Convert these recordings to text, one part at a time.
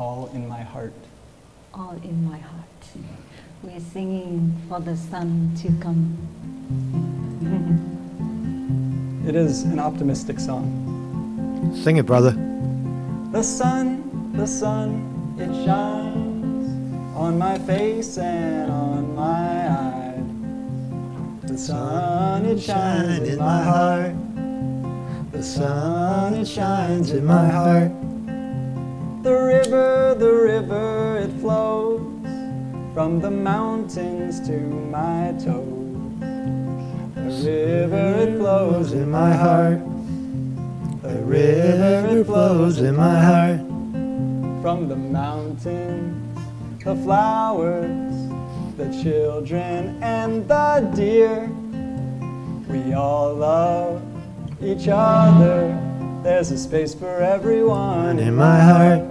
all in my heart. All in my heart. We're singing for the sun to come. It is an optimistic song. Sing it, brother. The sun, it shines on my face and on my eye. The sun, it shines in my heart. The sun, it shines in my heart. The river, it flows from the mountains to my toes. The river, it flows in my heart. The river, it flows in my heart. From the mountains, the flowers, the children and the deer. We all love each other. There's a space for everyone in my heart.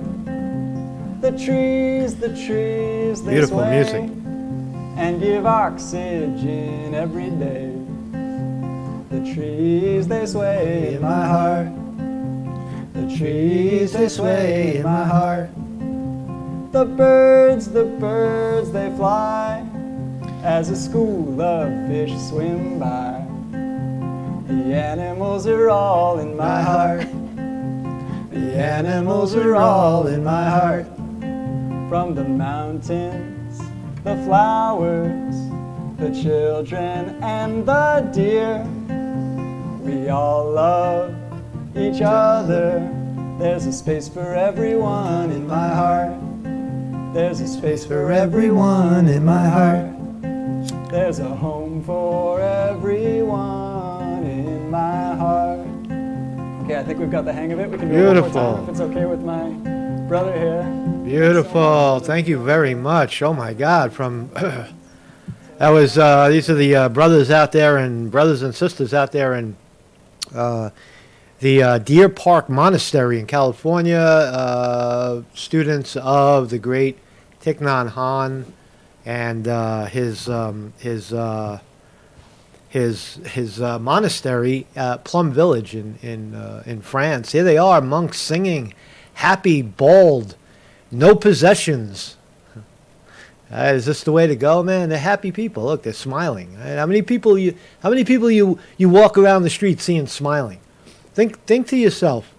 The trees, they Beautiful sway music. and give oxygen every day. The trees, they sway in my heart. The trees, they sway in my heart. The birds, they fly as a school of fish swim by. The animals are all in my heart. The animals are all in my heart. From the mountains, the flowers, the children and the deer. We all love each other. There's a space for everyone in my heart. There's a space for everyone in my heart. There's a home for everyone in my heart. Okay, I think we've got the hang of it. We can do it one more Beautiful. time if it's okay with my brother here. Beautiful. Thank you very much. Oh my God. From that was these are the brothers out there and brothers and sisters out there in the Deer Park Monastery in California. Students of the great Thich Nhat Hanh and his monastery, Plum Village in France. Here they are, monks singing, happy, bold, no possessions. Is this the way to go, man? They're happy people. Look, they're smiling. Right? How many people you walk around the street seeing smiling? Think to yourself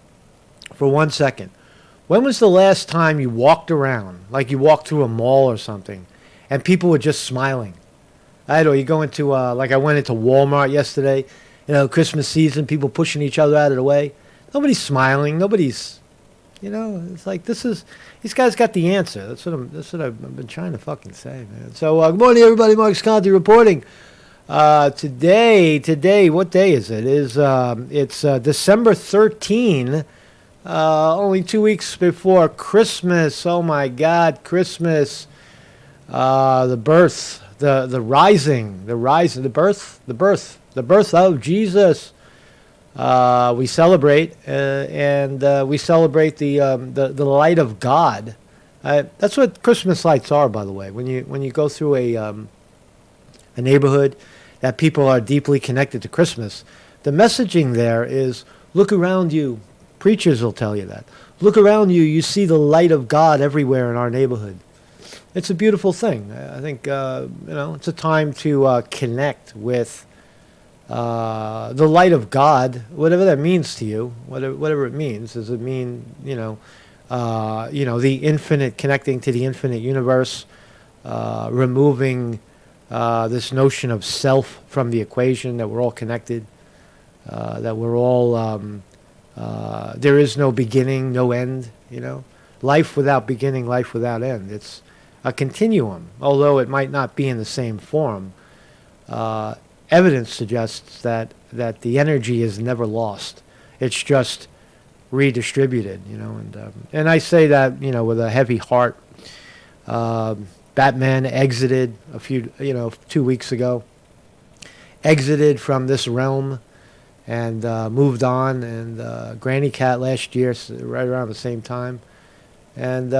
for 1 second. When was the last time you walked around, like you walked through a mall or something, and people were just smiling? I know you go into like I went into Walmart yesterday. Christmas season, people pushing each other out of the way. Nobody's smiling. Nobody's. It's like these guys got the answer. That's what I've been trying to fucking say, man. So good morning, everybody. Mark Sconti reporting. Today, what day is it? It's December 13. Only 2 weeks before Christmas. Oh my God, Christmas. The birth, the rising, the birth of Jesus. We celebrate, and we celebrate the light of God. That's what Christmas lights are, by the way. When you go through a neighborhood that people are deeply connected to Christmas, the messaging there is, look around you. Preachers will tell you that. Look around you. You see the light of God everywhere in our neighborhood. It's a beautiful thing. I think it's a time to connect with the light of God, whatever that means to you, whatever it means. Does it mean the infinite, connecting to the infinite universe, removing this notion of self from the equation, that we're all connected, that we're all there is no beginning, no end. Life without beginning, life without end. It's a continuum, although it might not be in the same form. Evidence suggests that the energy is never lost. It's just redistributed, and I say that, with a heavy heart. Batman exited 2 weeks ago, exited from this realm and moved on, and Granny Cat last year, right around the same time. And,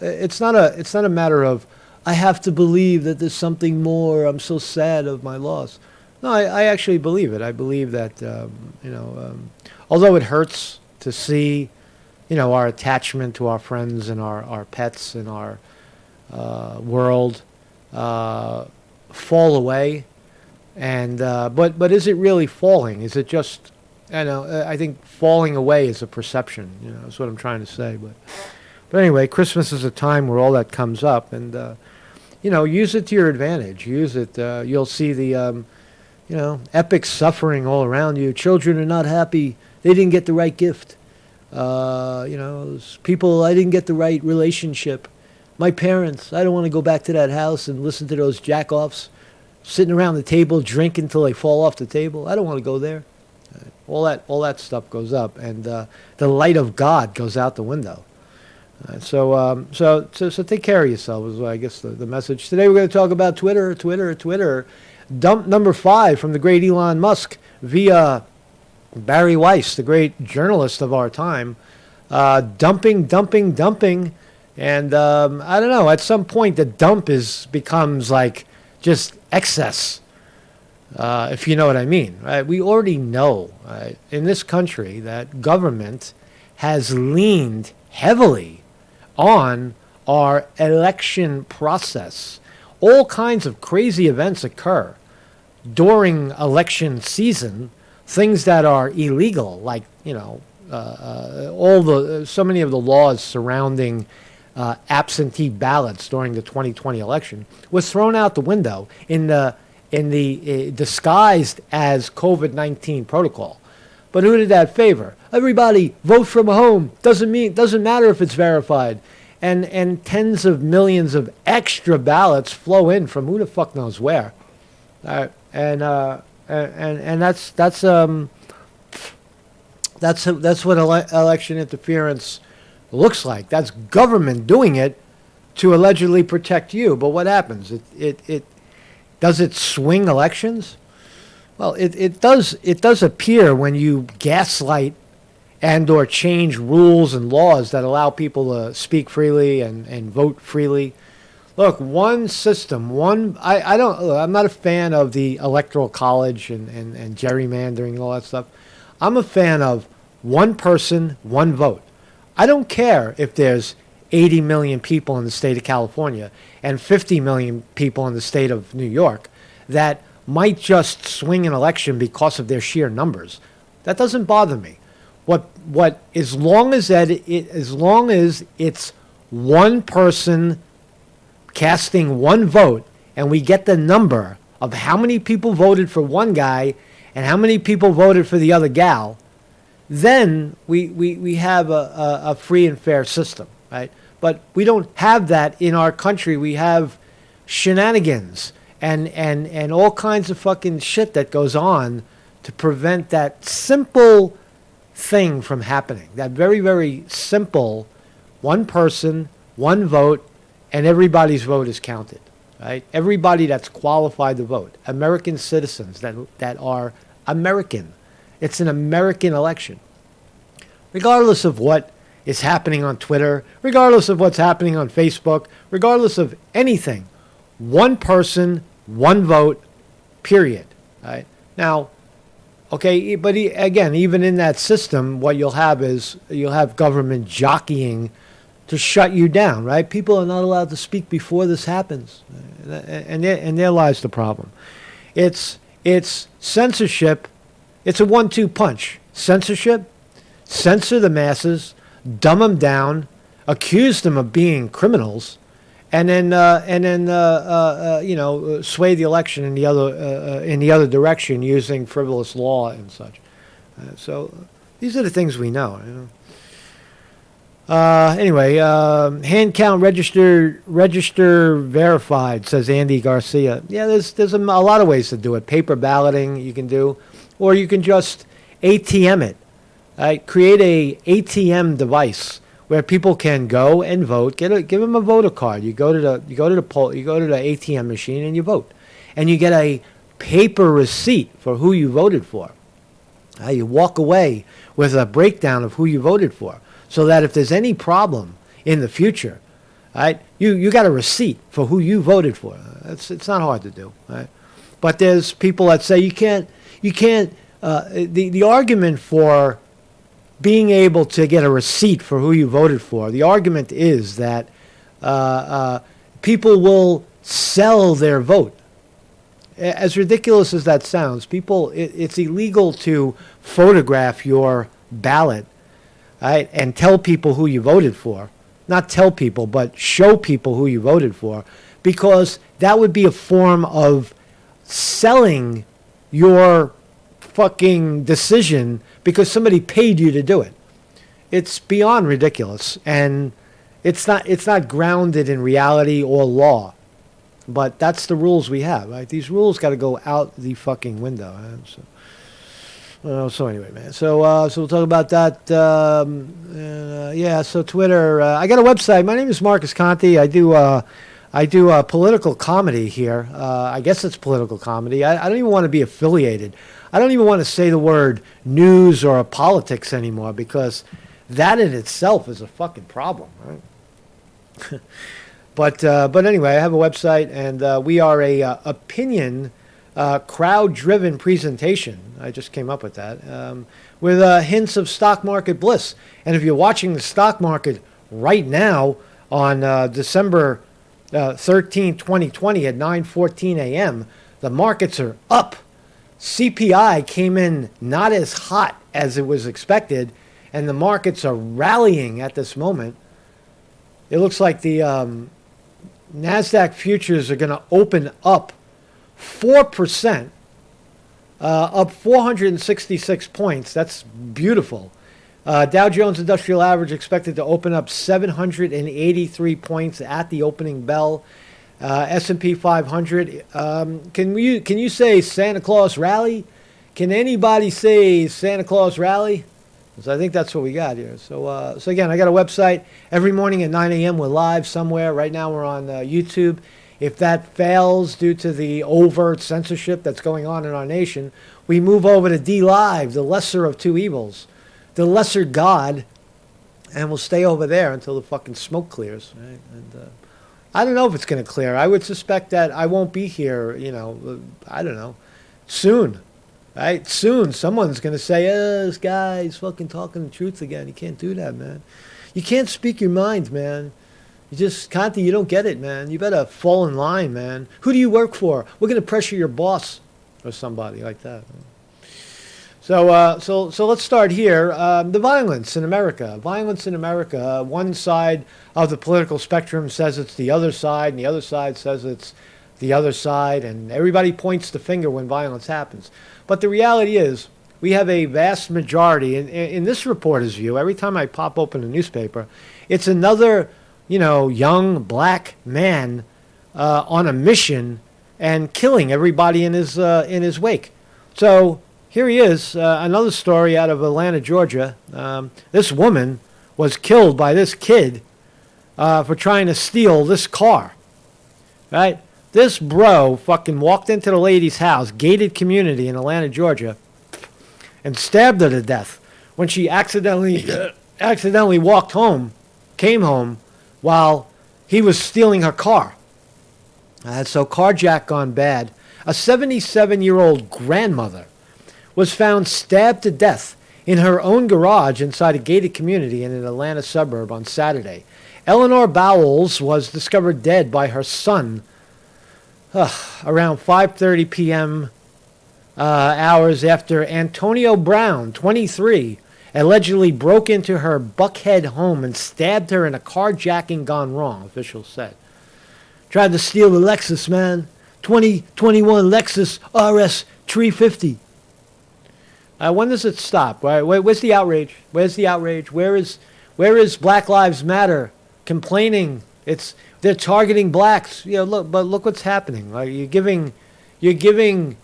it's not a matter of, I have to believe that there's something more. I'm so sad of my loss. No, I actually believe it. I believe that, although it hurts to see our attachment to our friends and our pets and our world fall away. And but is it really falling? Is it just, I think falling away is a perception. That's what I'm trying to say. But anyway, Christmas is a time where all that comes up, and use it to your advantage. Use it. You'll see the epic suffering all around you. Children are not happy. They didn't get the right gift. People, I didn't get the right relationship. My parents, I don't want to go back to that house and listen to those jack-offs sitting around the table drinking until they fall off the table. I don't want to go there. All that stuff goes up, and the light of God goes out the window. So take care of yourself is, I guess, the message. Today we're going to talk about Twitter. Dump number 5 from the great Elon Musk via Barry Weiss, the great journalist of our time. Dumping. And I don't know, at some point the dump becomes like just excess, if you know what I mean. Right? We already know in this country that government has leaned heavily on our election process. All kinds of crazy events occur during election season, things that are illegal, like so many of the laws surrounding absentee ballots during the 2020 election was thrown out the window in the disguised as COVID-19 protocol. But who did that favor? Everybody vote from home. Doesn't matter if it's verified. And tens of millions of extra ballots flow in from who the fuck knows where. And that's what election interference looks like. That's government doing it to allegedly protect you. But what happens? Does it swing elections? Well, it does appear when you gaslight and or change rules and laws that allow people to speak freely and vote freely. Look, one system, I'm not a fan of the electoral college and gerrymandering and all that stuff. I'm a fan of one person, one vote. I don't care if there's 80 million people in the state of California and 50 million people in the state of New York that might just swing an election because of their sheer numbers. That doesn't bother me. As long as it's one person casting one vote and we get the number of how many people voted for one guy and how many people voted for the other gal, then we have a free and fair system, right? But we don't have that in our country. We have shenanigans and all kinds of fucking shit that goes on to prevent that simple thing from happening. That very, very simple one person, one vote, and everybody's vote is counted, right? Everybody that's qualified to vote. American citizens that are American. It's an American election. Regardless of what is happening on Twitter, regardless of what's happening on Facebook, regardless of anything, one person, one vote, period. Right? Now, okay, but again, even in that system, what you'll have is you'll have government jockeying to shut you down, right? People are not allowed to speak before this happens, and there lies the problem. It's censorship. It's a 1-2 punch. Censorship, censor the masses, dumb them down, accuse them of being criminals, and then sway the election in the other direction using frivolous law and such. So these are the things we know. Anyway, hand count register verified, says Andy Garcia. Yeah, there's a lot of ways to do it. Paper balloting you can do, or you can just ATM it. Right? Create a ATM device where people can go and vote. Give them a voter card. You go to the ATM machine and you vote, and you get a paper receipt for who you voted for. You walk away with a breakdown of who you voted for, so that if there's any problem in the future, right, you got a receipt for who you voted for. It's not hard to do, right? But there's people that say you can't. The argument for being able to get a receipt for who you voted for. The argument is that people will sell their vote. As ridiculous as that sounds, it's illegal to photograph your ballot, right, and tell people who you voted for. Not tell people, but show people who you voted for, because that would be a form of selling your fucking decision because somebody paid you to do it. It's beyond ridiculous, and it's not grounded in reality or law. But that's the rules we have, right? These rules got to go out the fucking window. Right? So anyway, man. So we'll talk about that. Yeah. So Twitter. I got a website. My name is Marcus Conte. I do political comedy here. I guess it's political comedy. I don't even want to be affiliated. I don't even want to say the word news or politics anymore, because that in itself is a fucking problem, right? But anyway, I have a website, and we are a opinion crowd-driven presentation. I just came up with that, with hints of stock market bliss. And if you're watching the stock market right now on December 13, 2020 at 9:14 a.m., the markets are up. CPI came in not as hot as it was expected, and the markets are rallying at this moment. It looks like the NASDAQ futures are going to open up 4%, up 466 points. That's beautiful. Dow Jones Industrial Average expected to open up 783 points at the opening bell. S&P 500. Can you say Santa Claus rally? Can anybody say Santa Claus rally? So I think that's what we got here. So again, I got a website. Every morning at 9 a.m. we're live somewhere. Right now we're on YouTube. If that fails due to the overt censorship that's going on in our nation, we move over to D Live, the lesser of two evils, the lesser God, and we'll stay over there until the fucking smoke clears. Right? And I don't know if it's going to clear. I would suspect that I won't be here, I don't know, soon. Right? Soon, someone's going to say, this guy's fucking talking the truth again. You can't do that, man. You can't speak your mind, man. Conte, you don't get it, man. You better fall in line, man. Who do you work for? We're going to pressure your boss or somebody like that. So let's start here. The violence in America. Violence in America. One side of the political spectrum says it's the other side, and the other side says it's the other side, and everybody points the finger when violence happens. But the reality is, we have a vast majority, in this reporter's view, every time I pop open a newspaper, it's another, young black man on a mission and killing everybody in his wake. So here he is, another story out of Atlanta, Georgia. This woman was killed by this kid for trying to steal this car, right? This bro fucking walked into the lady's house, gated community in Atlanta, Georgia, and stabbed her to death when she accidentally came home while he was stealing her car. So carjack gone bad. A 77-year-old grandmother was found stabbed to death in her own garage inside a gated community in an Atlanta suburb on Saturday. Eleanor Bowles was discovered dead by her son around 5:30 p.m. Hours after Antonio Brown, 23, allegedly broke into her Buckhead home and stabbed her in a carjacking gone wrong, officials said. Tried to steal the Lexus, man. 2021 Lexus RS 350. When does it stop? Where's the outrage? Where's the outrage? Where is Black Lives Matter complaining? They're targeting blacks. Look what's happening. Like you're giving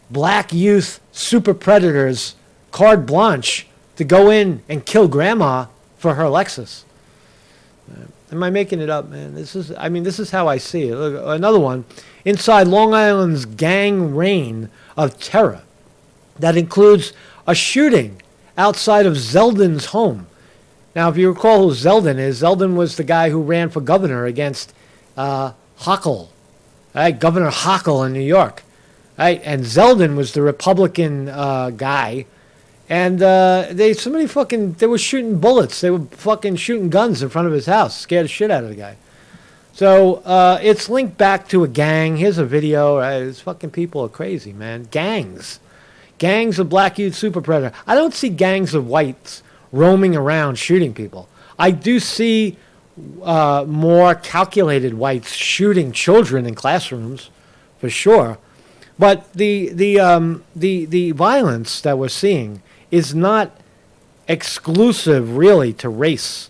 black youth super predators carte blanche to go in and kill grandma for her Lexus. Am I making it up, man? This is how I see it. Look, another one. Inside Long Island's gang reign of terror that includes a shooting outside of Zeldin's home. Now, if you recall who Zeldin is, Zeldin was the guy who ran for governor against Hochul, right? Governor Hochul in New York. Right? And Zeldin was the Republican guy, And they were shooting bullets. They were fucking shooting guns in front of his house. Scared the shit out of the guy. So it's linked back to a gang. Here's a video. Right? These fucking people are crazy, man. Gangs of black youth super predator. I don't see gangs of whites roaming around shooting people. I do see more calculated whites shooting children in classrooms, for sure. But the violence that we're seeing is not exclusive, really, to race,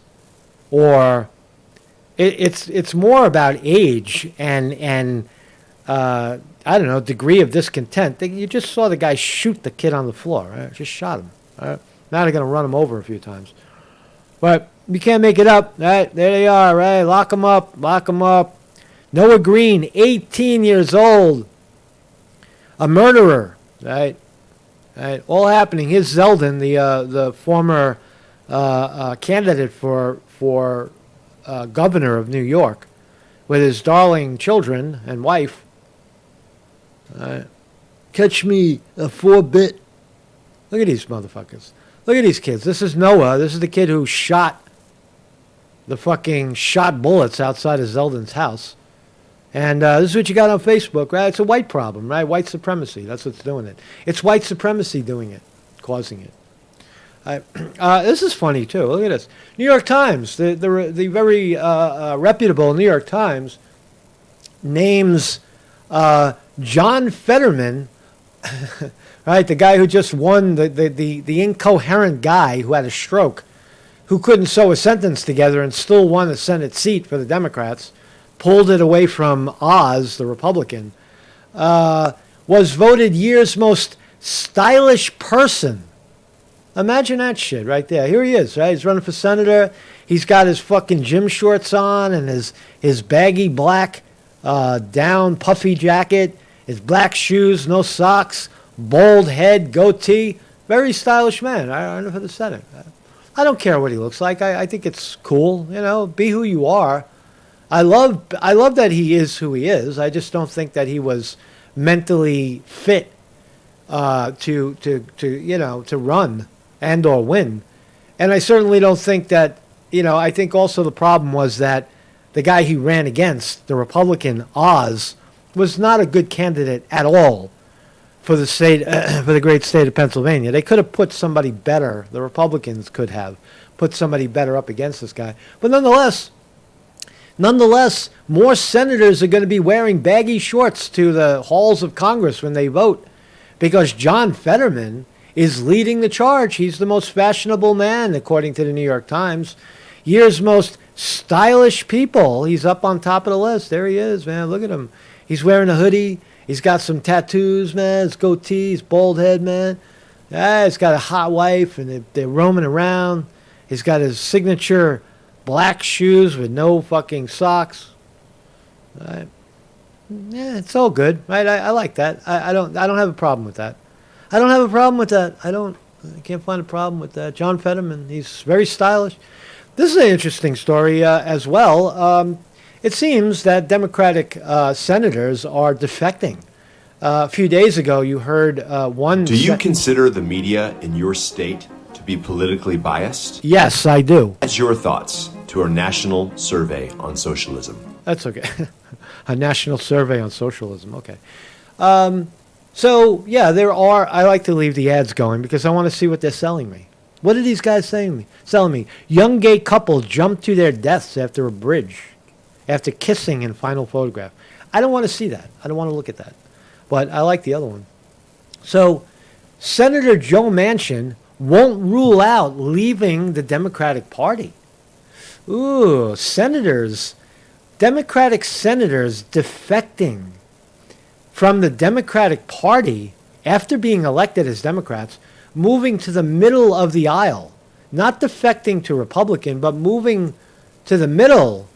or it's more about age and I don't know, degree of discontent. You just saw the guy shoot the kid on the floor, right? Just shot him. Right? Now they're going to run him over a few times. But you can't make it up. Right? There they are, right? Lock them up. Noah Green, 18 years old. A murderer, right? All happening. Here's Zeldin, the former candidate for governor of New York, with his darling children and wife. Catch me a 4-bit. Look at these motherfuckers. Look at these kids. This is Noah. This is the kid who shot bullets outside of Zeldin's house. And this is what you got on Facebook, right? It's a white problem, right? White supremacy. That's what's doing it. It's white supremacy doing it, causing it. This is funny, too. Look at this. New York Times, the very reputable New York Times, names John Fetterman, right, the guy who just won, the incoherent guy who had a stroke, who couldn't sew a sentence together and still won a Senate seat for the Democrats, pulled it away from Oz, the Republican, was voted year's most stylish person. Imagine that shit right there. Here he is, right? He's running for senator. He's got his fucking gym shorts on and his baggy black down puffy jacket, his black shoes, no socks, bald head, goatee. Very stylish man. I run for the Senate. I don't care what he looks like. I think it's cool. You know, be who you are. I love that he is who he is. I just don't think that he was mentally fit to run and or win. And I certainly don't think that, I think also the problem was that the guy he ran against, the Republican Oz, was not a good candidate at all for the state, for the great state of Pennsylvania. They could have put somebody better. The Republicans could have put somebody better up against this guy. But Nonetheless, more senators are going to be wearing baggy shorts to the halls of Congress when they vote because John Fetterman is leading the charge. He's the most fashionable man, according to the New York Times. Year's most stylish people. He's up on top of the list. There he is, man. Look at him. He's wearing a hoodie. He's got some tattoos, man. His goatee, his bald head, man. He's got a hot wife, and they're roaming around. He's got his signature black shoes with no fucking socks. Right. Yeah, it's all good, right? I like that. I don't have a problem with that. I can't find a problem with that. John Fetterman, he's very stylish. This is an interesting story as well. It seems that Democratic senators are defecting. A few days ago, you heard one. Do you consider the media in your state to be politically biased? Yes, I do. What's your thoughts to our national survey on socialism? That's okay. A national survey on socialism. Okay. So, yeah, I like to leave the ads going because I want to see what they're selling me. What are these guys selling me? Young gay couple jumped to their deaths after a bridge, after kissing in final photograph. I don't want to see that. I don't want to look at that. But I like the other one. So, Senator Joe Manchin won't rule out leaving the Democratic Party. Ooh, Democratic senators defecting from the Democratic Party after being elected as Democrats, moving to the middle of the aisle, not defecting to Republican, but moving to the middle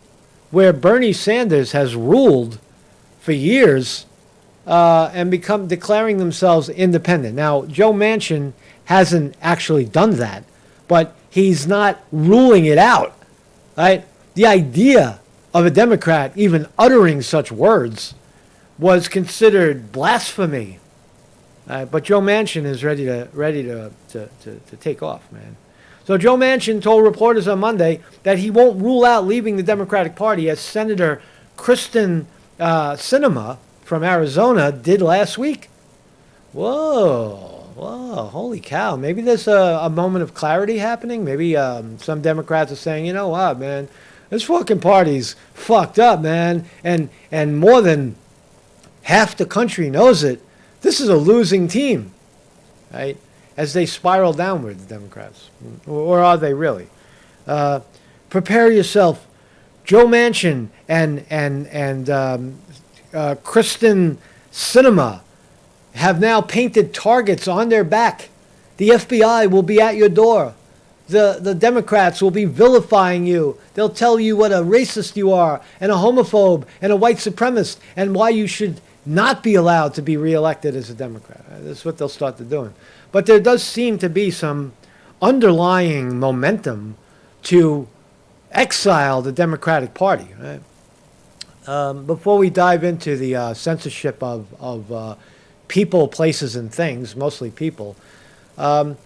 where Bernie Sanders has ruled for years and declaring themselves independent. Now, Joe Manchin hasn't actually done that, but he's not ruling it out, right? The idea of a Democrat even uttering such words was considered blasphemy But Joe Manchin is ready to take off, man. So Joe Manchin told reporters on Monday that he won't rule out leaving the Democratic Party, as Senator Kristen Sinema from Arizona did last week. Whoa, holy cow. Maybe there's a moment of clarity happening. Maybe some Democrats are saying, you know what, man, this fucking party's fucked up, man. And more than half the country knows it. This is a losing team, right? As they spiral downward, the Democrats. Or are they really? Prepare yourself. Joe Manchin and Kristen Sinema have now painted targets on their back. The FBI will be at your door. The Democrats will be vilifying you. They'll tell you what a racist you are, and a homophobe, and a white supremacist, and why you should not be allowed to be reelected as a Democrat. That's what they'll start to do. But there does seem to be some underlying momentum to exile the Democratic Party. Right? Before we dive into the censorship of people, places, and things, mostly people, when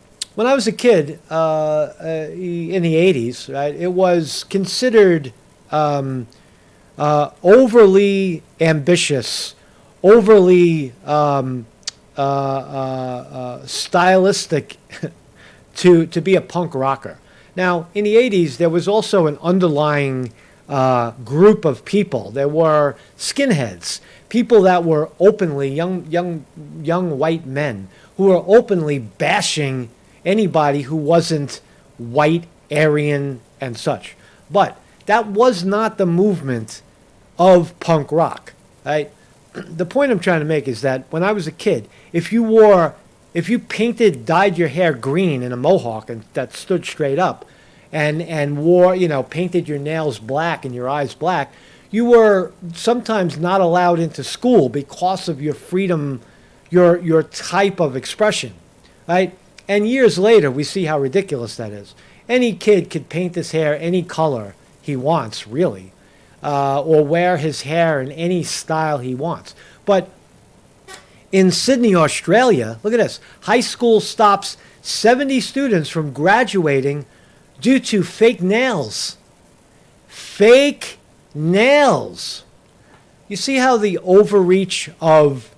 I was a kid in the 80s, right, it was considered overly ambitious, overly stylistic to be a punk rocker. Now, in the 80s, there was also an underlying group of people. There were skinheads, people that were openly, young white men, who were openly bashing anybody who wasn't white, Aryan, and such. But that was not the movement of punk rock, right? The point I'm trying to make is that when I was a kid, if you dyed your hair green in a mohawk and that stood straight up, and wore, painted your nails black and your eyes black, you were sometimes not allowed into school because of your freedom, your type of expression, right? And years later, we see how ridiculous that is. Any kid could paint his hair any color he wants, really, or wear his hair in any style he wants. But in Sydney, Australia, look at this. High school stops 70 students from graduating due to fake nails. Fake nails. You see how the overreach of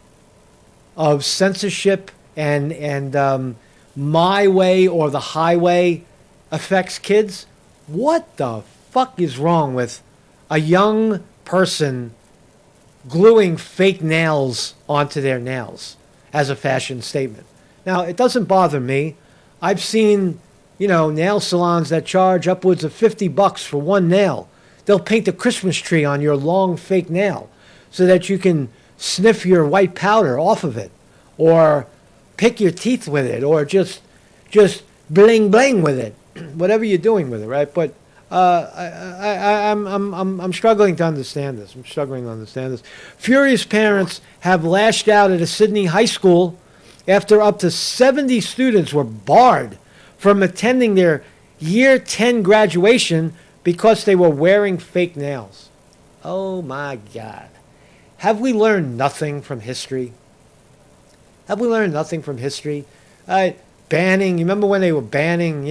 censorship and my way or the highway affects kids? What the fuck is wrong with a young person gluing fake nails onto their nails as a fashion statement? Now, it doesn't bother me. I've seen, nail salons that charge upwards of $50 for one nail. They'll paint a Christmas tree on your long fake nail so that you can sniff your white powder off of it, or pick your teeth with it, or just bling bling with it, whatever you're doing with it, right? But I'm struggling to understand this. Furious parents have lashed out at a Sydney high school after up to 70 students were barred from attending their year 10 graduation because they were wearing fake nails. Oh my God. Have we learned nothing from history? Banning, you remember when they were banning,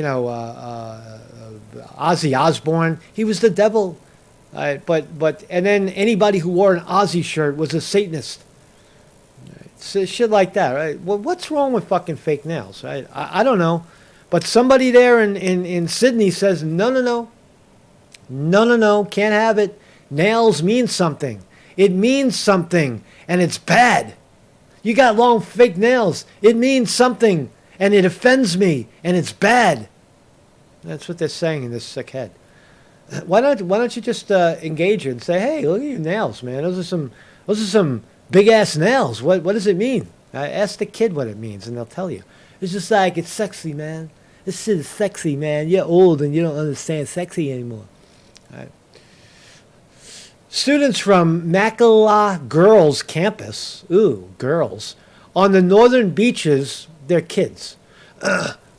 Ozzy Osbourne? He was the devil. But then anybody who wore an Ozzy shirt was a Satanist. So shit like that, right? Well, what's wrong with fucking fake nails, right? I don't know. But somebody there in Sydney says, no, can't have it. Nails mean something. It means something, and it's bad. You got long fake nails. It means something, and it offends me, and it's bad. That's what they're saying in this sick head. Why don't you just engage it and say, hey, look at your nails, man. Those are some big ass nails. What does it mean? Ask the kid what it means, and they'll tell you. It's just like, it's sexy, man. This shit is sexy, man. You're old and you don't understand sexy anymore. All right. Students from Makala Girls Campus, girls, on the northern beaches, they're kids,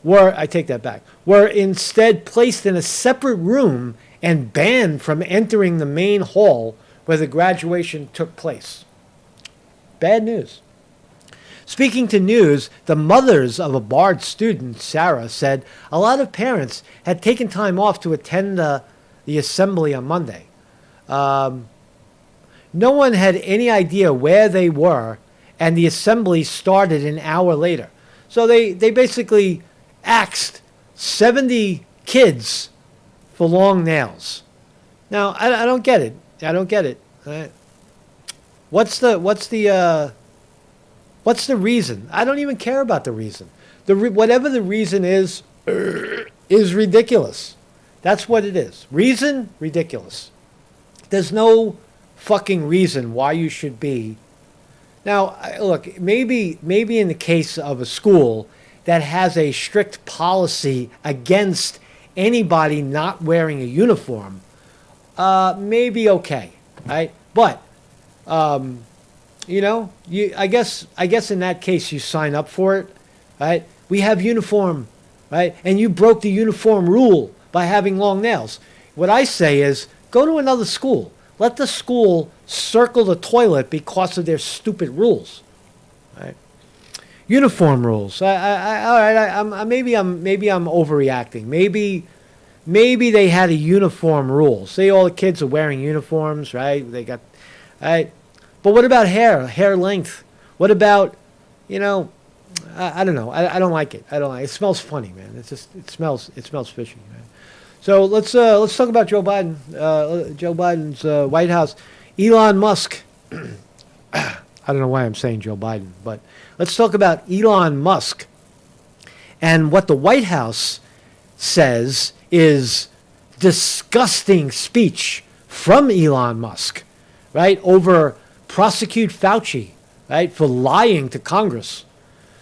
were instead placed in a separate room and banned from entering the main hall where the graduation took place. Bad news. Speaking to news, the mothers of a Bard student, Sarah, said a lot of parents had taken time off to attend the assembly on Monday. No one had any idea where they were, and the assembly started an hour later. So they basically axed 70 kids for long nails. Now, I don't get it. I don't get it. What's the reason? I don't even care about the reason. Whatever the reason is ridiculous. That's what it is. Reason, ridiculous. There's no fucking reason why you should be. Now, look, maybe in the case of a school that has a strict policy against anybody not wearing a uniform, maybe okay, right? But I guess in that case you sign up for it, right? We have uniform, right? And you broke the uniform rule by having long nails. What I say is go to another school. Let the school circle the toilet because of their stupid rules, right? Uniform rules. All right. Maybe I'm overreacting. Maybe they had a uniform rule. Say all the kids are wearing uniforms, right? They got, right? But what about hair length? What about, I don't know. I don't like it. I don't like it. It smells funny, man. It smells fishy, man. So let's talk about Joe Biden. Joe Biden's White House. Elon Musk. I don't know why I'm saying Joe Biden, but let's talk about Elon Musk and what the White House says is disgusting speech from Elon Musk, right? Over prosecute Fauci, right, for lying to Congress.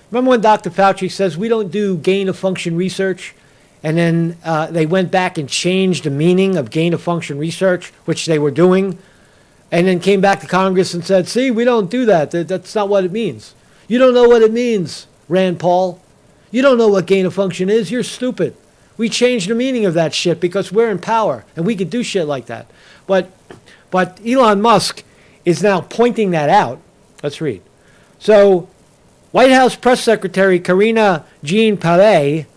Remember when Dr. Fauci says we don't do gain-of-function research? And then they went back and changed the meaning of gain-of-function research, which they were doing, and then came back to Congress and said, see, we don't do that. That's not what it means. You don't know what it means, Rand Paul. You don't know what gain-of-function is. You're stupid. We changed the meaning of that shit because we're in power, and we could do shit like that. But Elon Musk is now pointing that out. Let's read. So White House Press Secretary Karine Jean-Pierre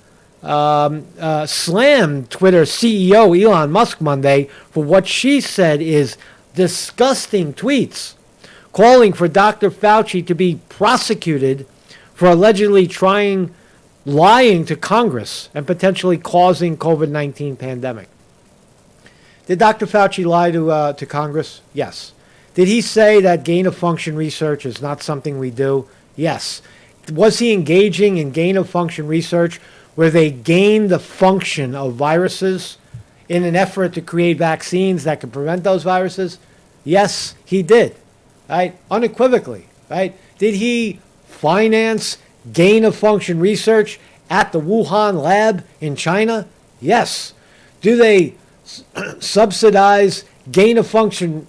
slammed Twitter CEO Elon Musk Monday for what she said is disgusting tweets, calling for Dr. Fauci to be prosecuted for allegedly lying to Congress and potentially causing COVID-19 pandemic. Did Dr. Fauci lie to Congress? Yes. Did he say that gain-of-function research is not something we do? Yes. Was he engaging in gain-of-function research where they gain the function of viruses in an effort to create vaccines that can prevent those viruses? Yes, he did, right? Unequivocally, right? Did he finance gain-of-function research at the Wuhan lab in China? Yes. Do they subsidize gain-of-function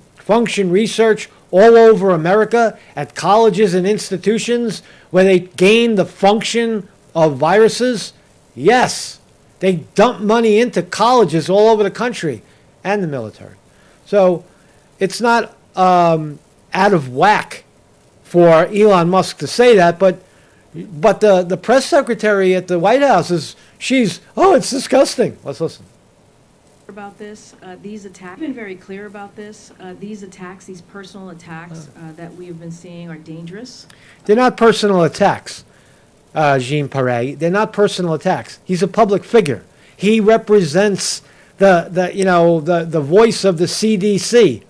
research all over America at colleges and institutions where they gain the function of viruses? Yes, they dump money into colleges all over the country and the military. So it's not out of whack for Elon Musk to say that, but the press secretary at the White House it's disgusting. Let's listen. About this, these attacks, I've been very clear about this. These attacks, these personal attacks that we have been seeing are dangerous. They're not personal attacks. Jean-Pierre. They're not personal attacks. He's a public figure. He represents the voice of the CDC.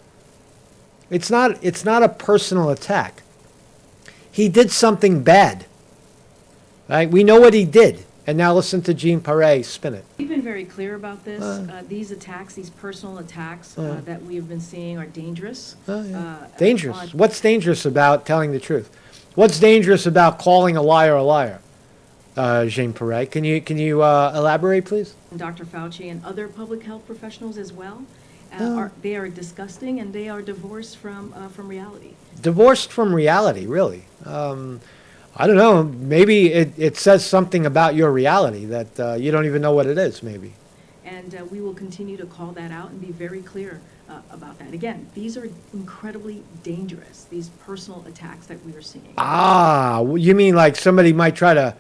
It's not a personal attack. He did something bad. Right? We know what he did. And now listen to Jean-Pierre spin it. We've been very clear about this. These attacks, these personal attacks that we have been seing are dangerous. Dangerous. What's dangerous about telling the truth? What's dangerous about calling a liar, Jean-Pierre? Can you elaborate, please? Dr. Fauci and other public health professionals as well. They are disgusting and they are divorced from reality. Divorced from reality, really? I don't know. Maybe it says something about your reality that you don't even know what it is, maybe. And we will continue to call that out and be very clear about that. Again, these are incredibly dangerous, these personal attacks that we are seeing. Ah, you mean like somebody might try to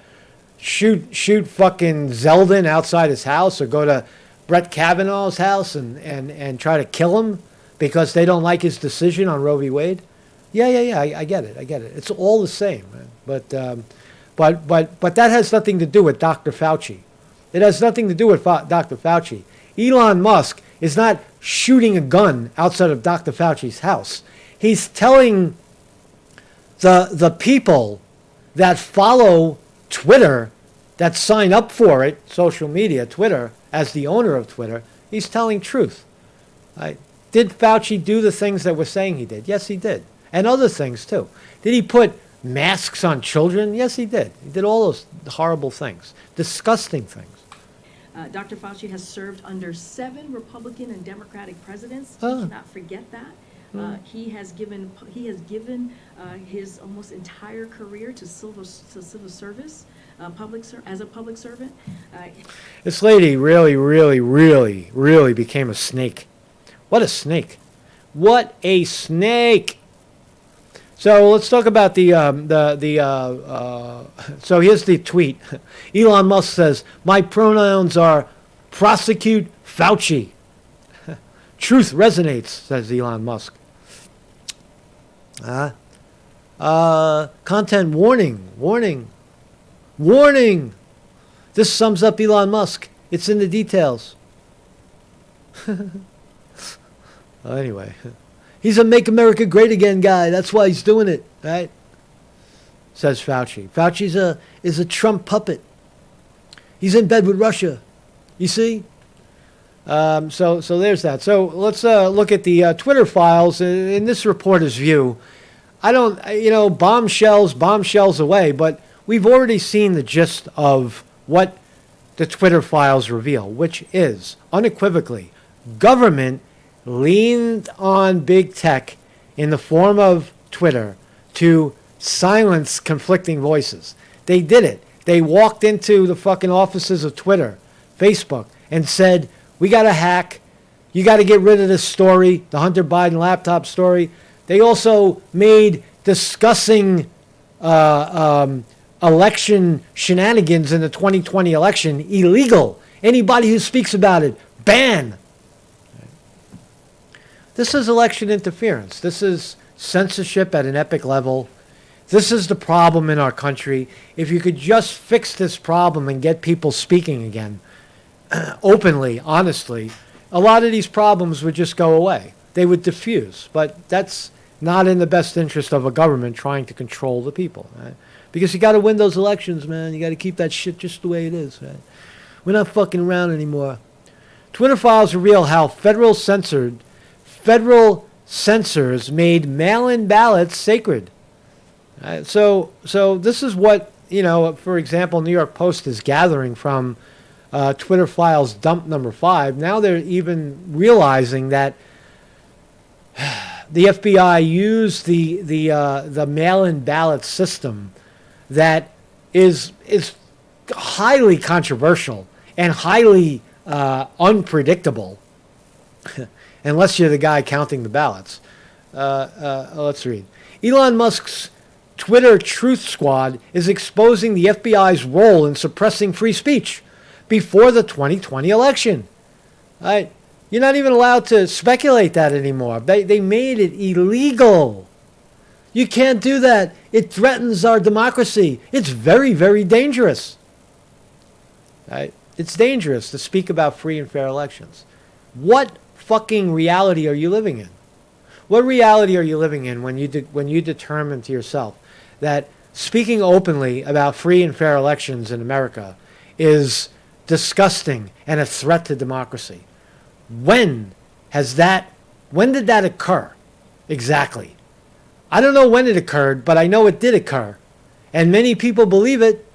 shoot fucking Zeldin outside his house, or go to Brett Kavanaugh's house and try to kill him because they don't like his decision on Roe v. Wade? Yeah, I get it. It's all the same, man. But that has nothing to do with Dr. Fauci. It has nothing to do with Dr. Fauci. Elon Musk is not shooting a gun outside of Dr. Fauci's house. He's telling the people that follow Twitter, that sign up for it, social media, Twitter, as the owner of Twitter, he's telling truth. Right? Did Fauci do the things that we're saying he did? Yes, he did. And other things, too. Did he put masks on children? Yes, he did. He did all those horrible things, disgusting things. Dr. Fauci has served under 7 Republican and Democratic presidents. We Oh. cannot forget that. He has given his almost entire career to civil service, as a public servant. This lady really became a snake. What a snake. What a snake. So let's talk about so here's the tweet. Elon Musk says, "My pronouns are prosecute Fauci." Truth resonates, says Elon Musk. Content warning. This sums up Elon Musk. It's in the details. Anyway, he's a Make America Great Again guy. That's why he's doing it, right? Says Fauci. Fauci is a Trump puppet. He's in bed with Russia. You see? So there's that. So let's look at the Twitter files in this reporter's view. I don't, bombshells away, but we've already seen the gist of what the Twitter files reveal, which is unequivocally government leaned on big tech in the form of Twitter to silence conflicting voices. They did it. They walked into the fucking offices of Twitter, Facebook, and said, "We got to hack. You got to get rid of this story, the Hunter Biden laptop story." They also made discussing election shenanigans in the 2020 election illegal. Anybody who speaks about it, ban. This is election interference. This is censorship at an epic level. This is the problem in our country. If you could just fix this problem and get people speaking again, openly, honestly, a lot of these problems would just go away. They would diffuse. But that's not in the best interest of a government trying to control the people. Right? Because you got to win those elections, man. You got to keep that shit just the way it is. Right? We're not fucking around anymore. Twitter files reveal how federal censors made mail-in ballots sacred. So this is what, for example, New York Post is gathering from Twitter files dump number 5. Now they're even realizing that the FBI used the mail-in ballot system that is highly controversial and highly unpredictable. Unless you're the guy counting the ballots. Let's read. Elon Musk's Twitter Truth Squad is exposing the FBI's role in suppressing free speech before the 2020 election. Right? You're not even allowed to speculate that anymore. They made it illegal. You can't do that. It threatens our democracy. It's very, very dangerous. Right? It's dangerous to speak about free and fair elections. What fucking reality are you living in? What reality are you living in when you determine to yourself that speaking openly about free and fair elections in America is disgusting and a threat to democracy? When did that occur? Exactly. I don't know when it occurred, but I know it did occur. And many people believe it.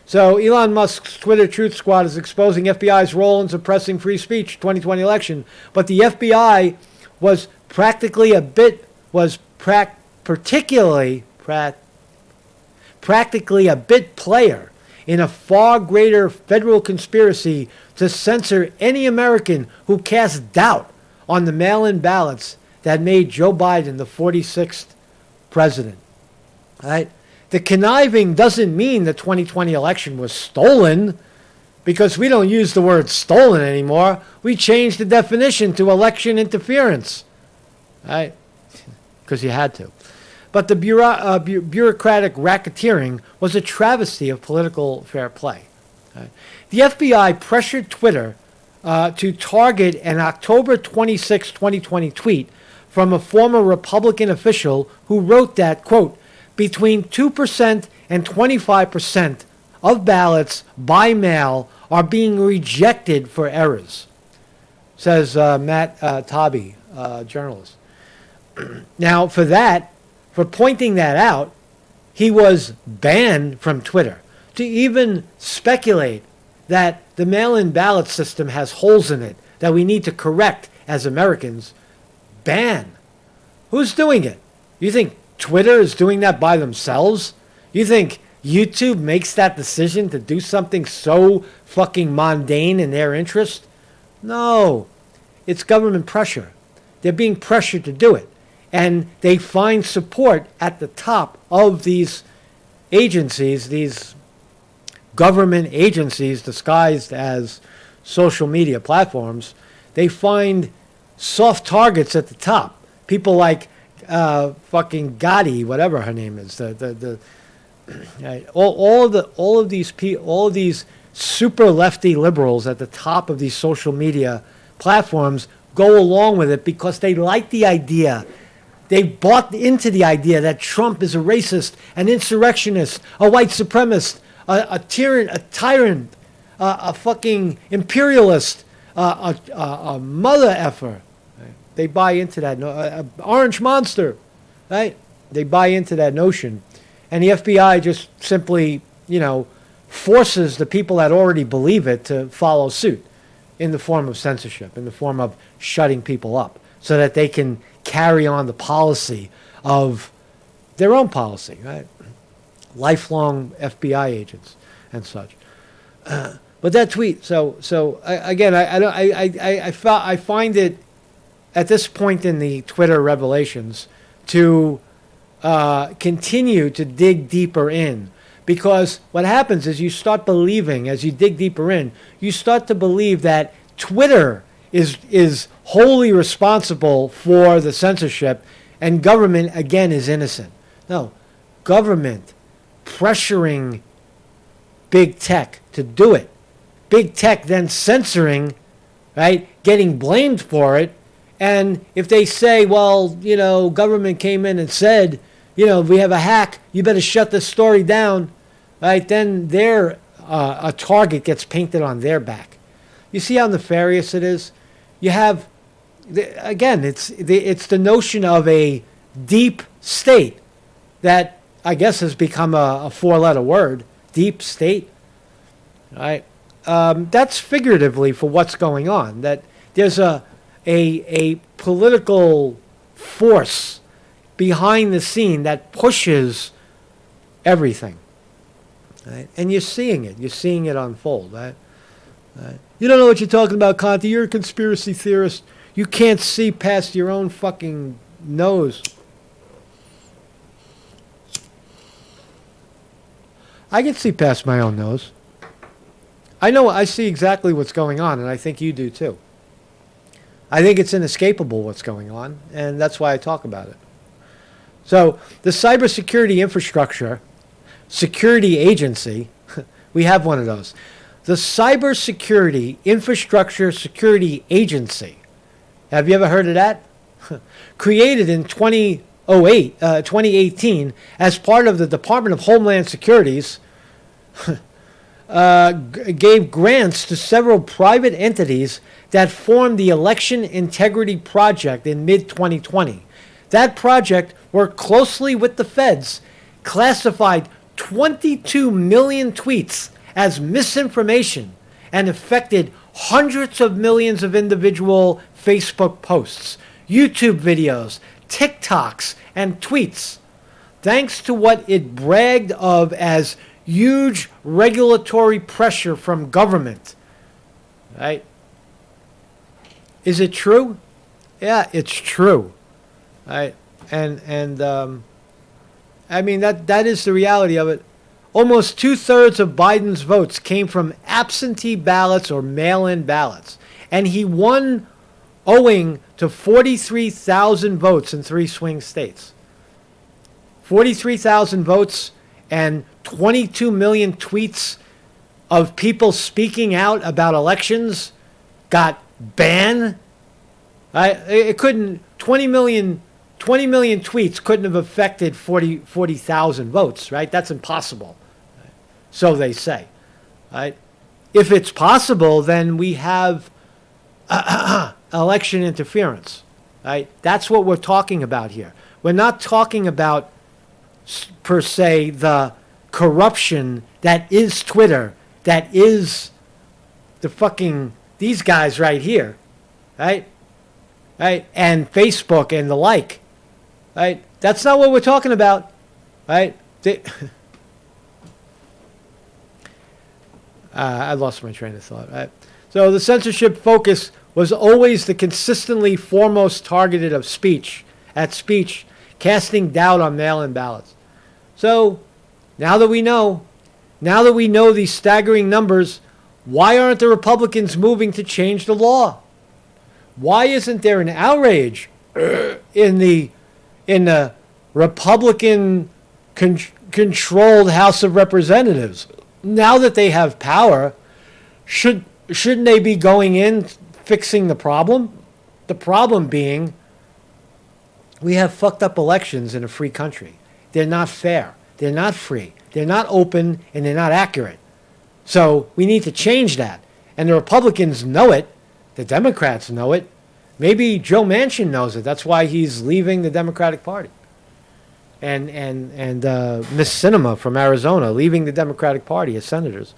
So Elon Musk's Twitter Truth Squad is exposing FBI's role in suppressing free speech 2020 election. But the FBI was practically a bit player in a far greater federal conspiracy to censor any American who cast doubt on the mail-in ballots that made Joe Biden the 46th president. All right? The conniving doesn't mean the 2020 election was stolen, because we don't use the word stolen anymore. We changed the definition to election interference. All right? Because you had to. But the bureaucratic racketeering was a travesty of political fair play. Right? The FBI pressured Twitter to target an October 26, 2020 tweet from a former Republican official who wrote that, quote, between 2% and 25% of ballots by mail are being rejected for errors, says Matt Taibbi, journalist. Now, for pointing that out, he was banned from Twitter. To even speculate that the mail-in ballot system has holes in it that we need to correct as Americans, ban. Who's doing it? You think Twitter is doing that by themselves? You think YouTube makes that decision to do something so fucking mundane in their interest? No. It's government pressure. They're being pressured to do it. And they find support at the top of these agencies, these government agencies disguised as social media platforms. They find soft targets at the top. People like fucking Gotti, whatever her name is. All of these super lefty liberals at the top of these social media platforms go along with it because they like the idea. They bought into the idea that Trump is a racist, an insurrectionist, a white supremacist, a tyrant, a fucking imperialist, a mother effer. Right? They buy into that. Orange monster, right? They buy into that notion. And the FBI just simply, forces the people that already believe it to follow suit in the form of censorship, in the form of shutting people up, so that they can carry on the policy of their own policy, right? Lifelong FBI agents and such. But that tweet, I find it at this point in the Twitter revelations to continue to dig deeper in, because what happens is you start believing, as you dig deeper in, you start to believe that Twitter is wholly responsible for the censorship, and government, again, is innocent. No, government pressuring big tech to do it. Big tech then censoring, right, getting blamed for it. And if they say, well, government came in and said, we have a hack, you better shut this story down, right, then a target gets painted on their back. You see how nefarious it is? You have, again, it's the notion of a deep state that I guess has become a four-letter word, deep state. Right? That's figuratively for what's going on. That there's a political force behind the scene that pushes everything. Right? And you're seeing it. You're seeing it unfold. Right? Right? You don't know what you're talking about, Conti. You're a conspiracy theorist. You can't see past your own fucking nose. I can see past my own nose. I see exactly what's going on, and I think you do too. I think it's inescapable what's going on, and that's why I talk about it. So, the cybersecurity infrastructure, security agency, we have one of those. The Cybersecurity Infrastructure Security Agency. Have you ever heard of that? Created in 2018 as part of the Department of Homeland Security's gave grants to several private entities that formed the Election Integrity Project in mid-2020. That project worked closely with the feds, classified 22 million tweets as misinformation, and affected hundreds of millions of individual Facebook posts, YouTube videos, TikToks, and tweets, thanks to what it bragged of as huge regulatory pressure from government. Right? Is it true? Yeah, it's true. Right? And I mean, that is the reality of it. Almost 2/3 of Biden's votes came from absentee ballots or mail-in ballots. And he won owing to 43,000 votes in 3 swing states. 43,000 votes and 22 million tweets of people speaking out about elections got banned. It couldn't, 20 million tweets couldn't have affected 40,000 votes, right? That's impossible. So they say, right? If it's possible, then we have election interference, right? That's what we're talking about here. We're not talking about, per se, the corruption that is Twitter, that is the fucking, these guys right here, right? Right? And Facebook and the like, right? That's not what we're talking about, right? I lost my train of thought, right? So the censorship focus was always the consistently foremost targeted of speech, casting doubt on mail-in ballots. So now that we know these staggering numbers, why aren't the Republicans moving to change the law? Why isn't there an outrage in the Republican controlled House of Representatives? Now that they have power, shouldn't they be going in fixing the problem? The problem being we have fucked up elections in a free country. They're not fair. They're not free. They're not open, and they're not accurate. So we need to change that. And the Republicans know it. The Democrats know it. Maybe Joe Manchin knows it. That's why he's leaving the Democratic Party. And Miss Sinema from Arizona leaving the Democratic Party as senators.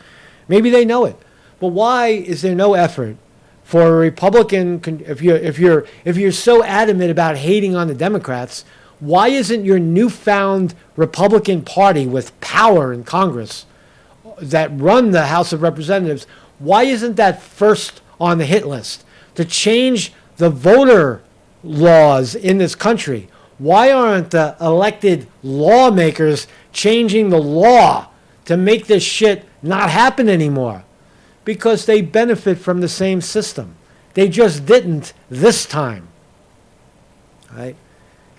Maybe they know it. But why is there no effort for a Republican, if you're so adamant about hating on the Democrats, why isn't your newfound Republican Party with power in Congress that run the House of Representatives, why isn't that first on the hit list to change the voter laws in this country? Why aren't the elected lawmakers changing the law to make this shit not happen anymore? Because they benefit from the same system. They just didn't this time. Right?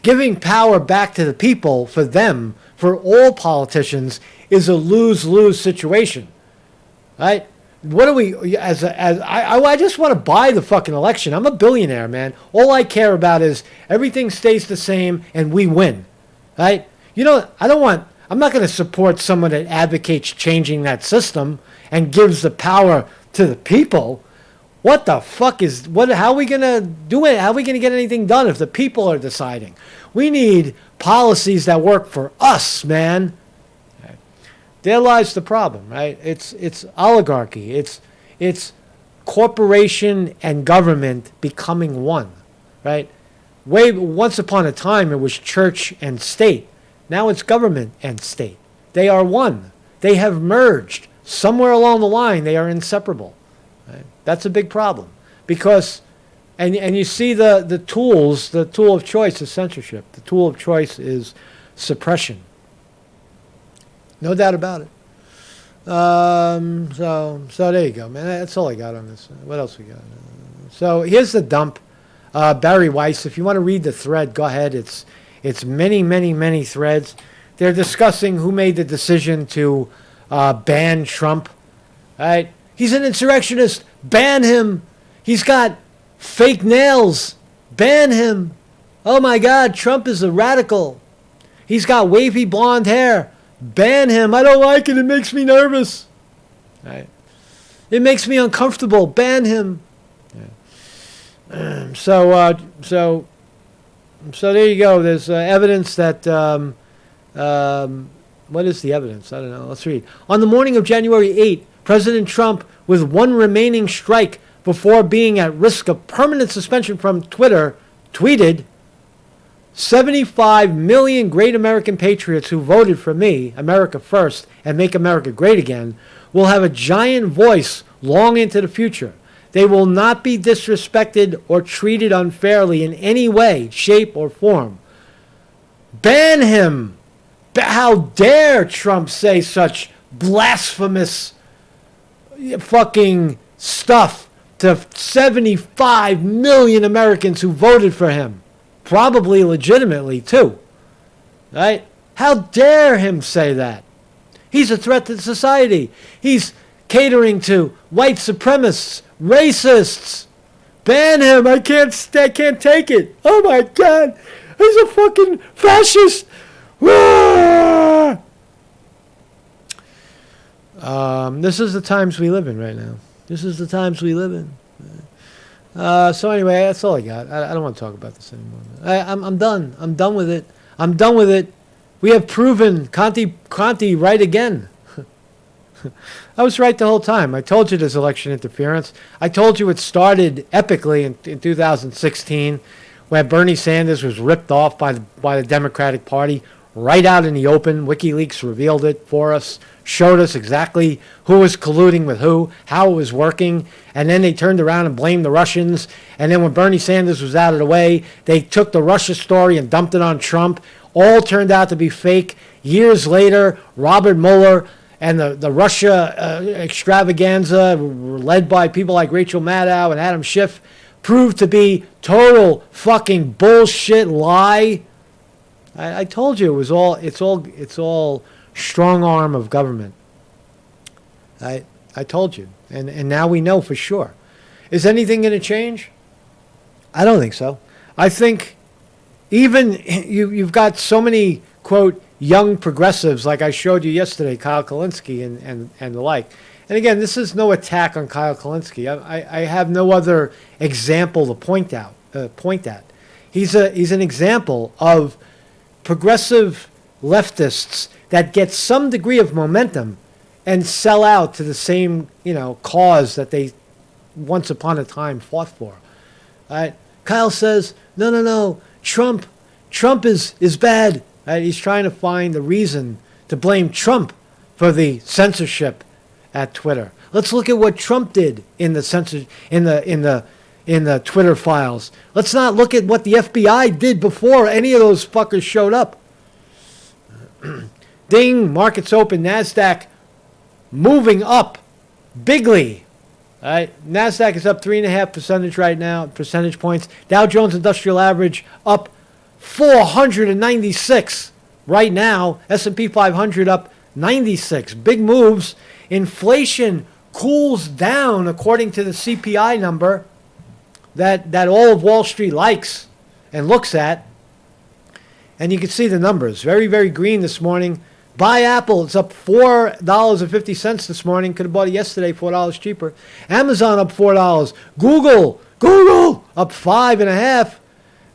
Giving power back to the people for them, for all politicians, is a lose-lose situation. Right? What do we, I just want to buy the fucking election. I'm a billionaire, man. All I care about is everything stays the same and we win. Right? You know, I'm not going to support someone that advocates changing that system and gives the power to the people. What the fuck how are we going to do it? How are we going to get anything done if the people are deciding? We need policies that work for us, man. There lies the problem, right? It's oligarchy. It's corporation and government becoming one, right? Once upon a time, it was church and state. Now it's government and state. They are one. They have merged. Somewhere along the line, they are inseparable. Right? That's a big problem because, and you see the tools. The tool of choice is censorship. The tool of choice is suppression. No doubt about it. So there you go, man. That's all I got on this. What else we got? So here's the dump. Barry Weiss. If you want to read the thread, go ahead. It's many threads. They're discussing who made the decision to ban Trump. Right? He's an insurrectionist. Ban him. He's got fake nails. Ban him. Oh my God, Trump is a radical. He's got wavy blonde hair. Ban him. I don't like it. It makes me nervous. Right? It makes me uncomfortable. Ban him. Yeah. So there you go. There's evidence that. What is the evidence? I don't know. Let's read. On the morning of January 8, President Trump, with one remaining strike before being at risk of permanent suspension from Twitter, tweeted, 75 million great American patriots who voted for me, America First, and Make America Great Again, will have a giant voice long into the future. They will not be disrespected or treated unfairly in any way, shape, or form. Ban him! How dare Trump say such blasphemous fucking stuff to 75 million Americans who voted for him? Probably legitimately, too. Right? How dare him say that? He's a threat to society. He's catering to white supremacists, racists. Ban him. I can't take it. Oh my God. He's a fucking fascist. This is the times we live in right now. This is the times we live in. So anyway, that's all I got. I don't want to talk about this anymore. I'm done. I'm done with it. I'm done with it. We have proven Conti right again. I was right the whole time. I told you there's election interference. I told you it started epically in 2016 when Bernie Sanders was ripped off by the Democratic Party right out in the open. WikiLeaks revealed it for us, showed us exactly who was colluding with who, how it was working, and then they turned around and blamed the Russians. And then when Bernie Sanders was out of the way, they took the Russia story and dumped it on Trump. All turned out to be fake. Years later, Robert Mueller and the Russia extravaganza, led by people like Rachel Maddow and Adam Schiff, proved to be total fucking bullshit lie. I told you it's all strong arm of government. I told you, and now we know for sure. Is anything going to change? I don't think so. I think even you've got so many quote young progressives like I showed you yesterday, Kyle Kulinski and the like. And again, this is no attack on Kyle Kulinski. I have no other example to point at. He's an example of progressive leftists that get some degree of momentum and sell out to the same, cause that they once upon a time fought for. Kyle says, no, Trump is bad. He's trying to find the reason to blame Trump for the censorship at Twitter. Let's look at what Trump did in the Twitter files. Let's not look at what the FBI did before any of those fuckers showed up. Ding, markets open, NASDAQ moving up bigly. All right, NASDAQ is up 3.5% right now, percentage points. Dow Jones Industrial Average up 496 right now. S&P 500 up 96. Big moves. Inflation cools down according to the CPI number that all of Wall Street likes and looks at. And you can see the numbers. Very, very green this morning. Buy Apple. It's up $4.50 this morning. Could have bought it yesterday, $4 cheaper. Amazon up $4. Google up 5.5.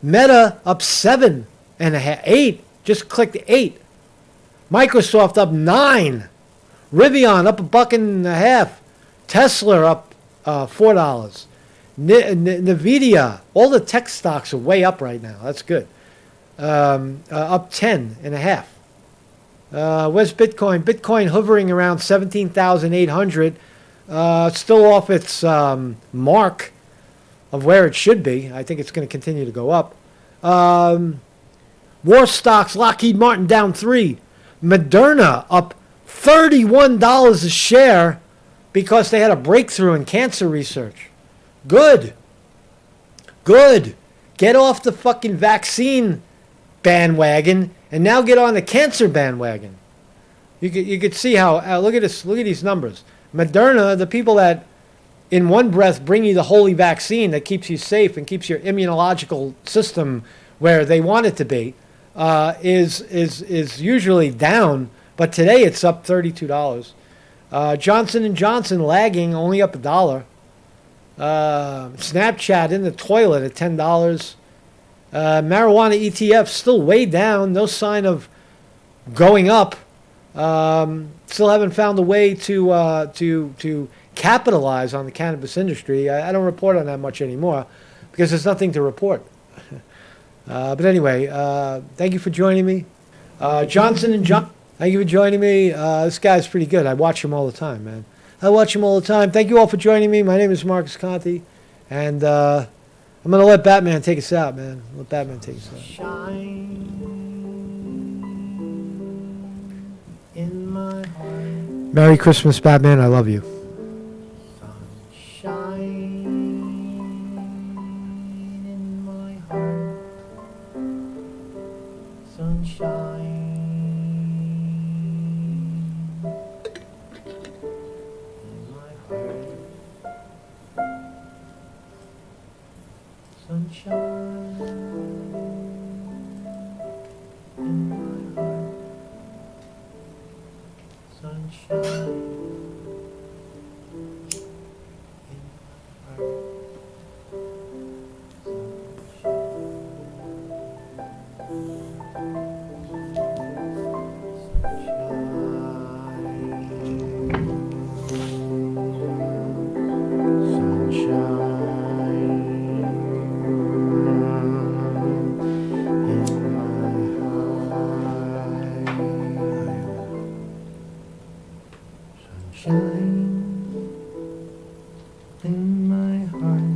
Meta up 7.5. 8. Just clicked 8. Microsoft up 9. Rivian up $1.50. Tesla up $4. Nvidia. All the tech stocks are way up right now. That's good. Up 10.5. Where's Bitcoin? Bitcoin hovering around 17,800. Still off its mark of where it should be. I think it's going to continue to go up. War stocks, Lockheed Martin down 3. Moderna up $31 a share because they had a breakthrough in cancer research. Good. Get off the fucking vaccine bandwagon and now get on the cancer bandwagon. You could see how look at these numbers. Moderna, the people that in one breath bring you the holy vaccine that keeps you safe and keeps your immunological system where they want it to be, is usually down, but today it's up $32. Johnson & Johnson lagging, only up $1. Snapchat in the toilet at $10. Marijuana ETF still way down, no sign of going up. Still haven't found a way to capitalize on the cannabis industry. I don't report on that much anymore because there's nothing to report. But anyway, thank you for joining me. Johnson and John, thank you for joining me. This guy's pretty good. I watch him all the time, man. I watch him all the time. Thank you all for joining me. My name is Marcus Conti, and I'm going to let Batman take us out, man. Let Batman take us out. Shine in my heart. Merry Christmas, Batman. I love you. Sunshine in my heart. Sunshine in my heart. Sunshine in my heart. Sunshine. Sunshine in my heart.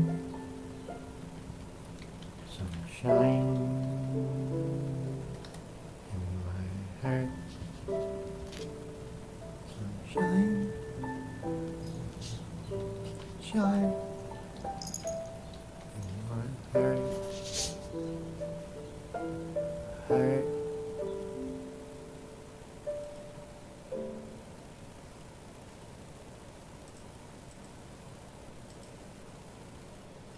Sunshine in my heart. Sunshine. Shine.